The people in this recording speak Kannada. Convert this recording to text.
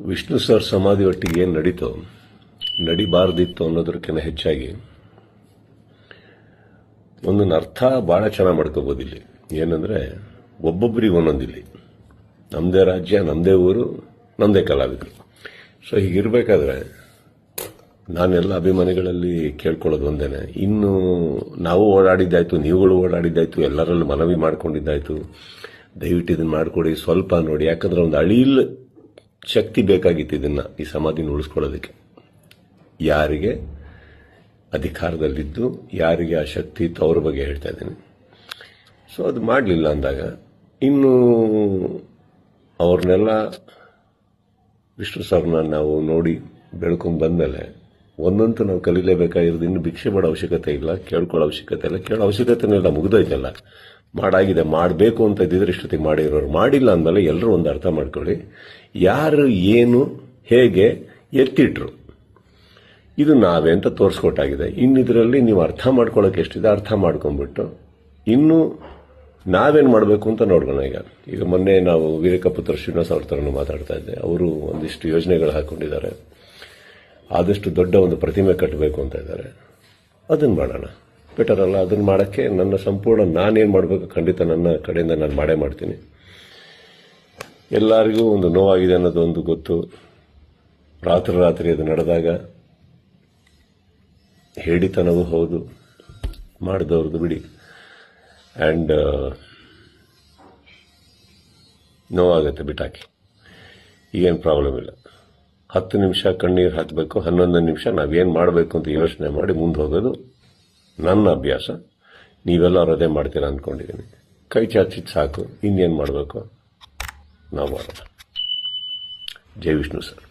ವಿಷ್ಣು ಸರ್ ಸಮಾಧಿ ಒಟ್ಟಿಗೆ ಏನು ನಡೀತೋ ನಡಿಬಾರ್ದಿತ್ತು ಅನ್ನೋದಕ್ಕಿಂತ ಹೆಚ್ಚಾಗಿ ಒಂದೊಂದು ಅರ್ಥ ಭಾಳ ಚೆನ್ನಾಗಿ ಮಾಡ್ಕೋಬೋದು ಇಲ್ಲಿ. ಏನಂದರೆ ಒಬ್ಬೊಬ್ಬರಿಗೆ ಒಂದೊಂದಿಲ್ಲಿ, ನಮ್ಮದೇ ರಾಜ್ಯ, ನಮ್ಮದೇ ಊರು, ನಮ್ಮದೇ ಕಲಾವಿದರು. ಸೊ ಹೀಗಿರಬೇಕಾದ್ರೆ ನಾನೆಲ್ಲ ಅಭಿಮಾನಿಗಳಲ್ಲಿ ಕೇಳ್ಕೊಳ್ಳೋದು ಒಂದೇನೆ, ಇನ್ನು ನಾವು ಓಡಾಡಿದ್ದಾಯ್ತು, ನೀವುಗಳು ಓಡಾಡಿದ್ದಾಯ್ತು, ಎಲ್ಲರಲ್ಲೂ ಮನವಿ ಮಾಡ್ಕೊಂಡಿದ್ದಾಯ್ತು, ದಯವಿಟ್ಟು ಇದನ್ನು ಮಾಡಿಕೊಡಿ, ಸ್ವಲ್ಪ ನೋಡಿ. ಯಾಕಂದ್ರೆ ಒಂದು ಅಳಿಲ್ ಶಕ್ತಿ ಬೇಕಾಗಿತ್ತು ಇದನ್ನು, ಈ ಸಮಾಧಿನ ಉಳಿಸ್ಕೊಳ್ಳೋದಕ್ಕೆ. ಯಾರಿಗೆ ಅಧಿಕಾರದಲ್ಲಿದ್ದು ಯಾರಿಗೆ ಆ ಶಕ್ತಿ ಇತ್ತು ಅವ್ರ ಬಗ್ಗೆ ಹೇಳ್ತಾ ಇದ್ದೀನಿ. ಸೊ ಅದು ಮಾಡಲಿಲ್ಲ ಅಂದಾಗ ಇನ್ನು ಅವ್ರನ್ನೆಲ್ಲ ವಿಷ್ಣು ಸರ್ನ ನಾವು ನೋಡಿ ಬೆಳ್ಕೊಂಡು ಬಂದಮೇಲೆ ಒಂದಂತೂ ನಾವು ಕಲೀಲೇಬೇಕಾಗಿರೋದು, ಇನ್ನು ಭಿಕ್ಷೆ ಮಾಡೋ ಅವಶ್ಯಕತೆ ಇಲ್ಲ, ಕೇಳ್ಕೊಳ್ಳೋ ಅವಶ್ಯಕತೆ ಇಲ್ಲ, ಕೇಳೋ ಅವಶ್ಯಕತೆನೂ ಇಲ್ಲ, ಮುಗಿದೋಯ್ತಲ್ಲ. ಮಾಡಾಗಿದೆ, ಮಾಡಬೇಕು ಅಂತ ಇದ್ದಿದ್ರೆ ಇಷ್ಟೊತ್ತಿಗೆ ಮಾಡಿರೋರು. ಮಾಡಿಲ್ಲ ಅಂದಮೇಲೆ ಎಲ್ಲರೂ ಒಂದು ಅರ್ಥ ಮಾಡ್ಕೊಳ್ಳಿ, ಯಾರು ಏನು ಹೇಗೆ ಎತ್ತಿಟ್ರು ಇದು ನಾವೇ ಅಂತ ತೋರಿಸ್ಕೊಟ್ಟಾಗಿದೆ. ಇನ್ನಿದ್ರಲ್ಲಿ ನೀವು ಅರ್ಥ ಮಾಡ್ಕೊಳ್ಳೋಕೆ ಎಷ್ಟಿದೆ ಅರ್ಥ ಮಾಡ್ಕೊಂಡ್ಬಿಟ್ಟು ಇನ್ನು ನಾವೇನು ಮಾಡಬೇಕು ಅಂತ ನೋಡ್ಕೋಣ. ಈಗ ಮೊನ್ನೆ ನಾವು ವೀರಕಪುತ್ರ ಶ್ರೀನಿವಾಸ ಅವ್ರ ಥರನೂ ಮಾತಾಡ್ತಾ ಇದ್ದೆ. ಅವರು ಒಂದಿಷ್ಟು ಯೋಜನೆಗಳು ಹಾಕೊಂಡಿದ್ದಾರೆ, ಆದಷ್ಟು ದೊಡ್ಡ ಒಂದು ಪ್ರತಿಮೆ ಕಟ್ಟಬೇಕು ಅಂತ ಇದ್ದಾರೆ. ಅದನ್ನು ಮಾಡೋಣ, ಬೆಟರ್ ಅಲ್ಲ? ಅದನ್ನು ಮಾಡೋಕ್ಕೆ ನನ್ನ ಸಂಪೂರ್ಣ ನಾನೇನು ಮಾಡಬೇಕು ಖಂಡಿತ ನನ್ನ ಕಡೆಯಿಂದ ನಾನು ಮಾಡೇ ಮಾಡ್ತೀನಿ. ಎಲ್ಲರಿಗೂ ಒಂದು ನೋವಾಗಿದೆ ಅನ್ನೋದು ಒಂದು ಗೊತ್ತು. ರಾತ್ರಿ ಅದು ನಡೆದಾಗ ಹೇಳಿತನವೂ ಹೌದು, ಮಾಡಿದವ್ರದ್ದು ಬಿಡಿ. ಆ್ಯಂಡ್ ನೋವಾಗುತ್ತೆ, ಬಿಟ್ಟಾಕಿ, ಈಗೇನು ಪ್ರಾಬ್ಲಮ್ ಇಲ್ಲ. 10 ನಿಮಿಷ ಕಣ್ಣೀರು ಹಾಕಬೇಕು, 11 ನಿಮಿಷ ನಾವೇನು ಮಾಡಬೇಕು ಅಂತ ಯೋಚನೆ ಮಾಡಿ ಮುಂದೆ ಹೋಗೋದು ನನ್ನ ಅಭ್ಯಾಸ. ನೀವೆಲ್ಲರೂ ಅದೇ ಮಾಡ್ತೀರಾ ಅಂದ್ಕೊಂಡಿದ್ದೀನಿ. ಕೈ ಚಾಚಿದ್ದು ಸಾಕು, ಇನ್ನೇನು ಮಾಡಬೇಕು ನಾವು ಮಾಡೋಣ. ಜೈ ವಿಷ್ಣು ಸರ್.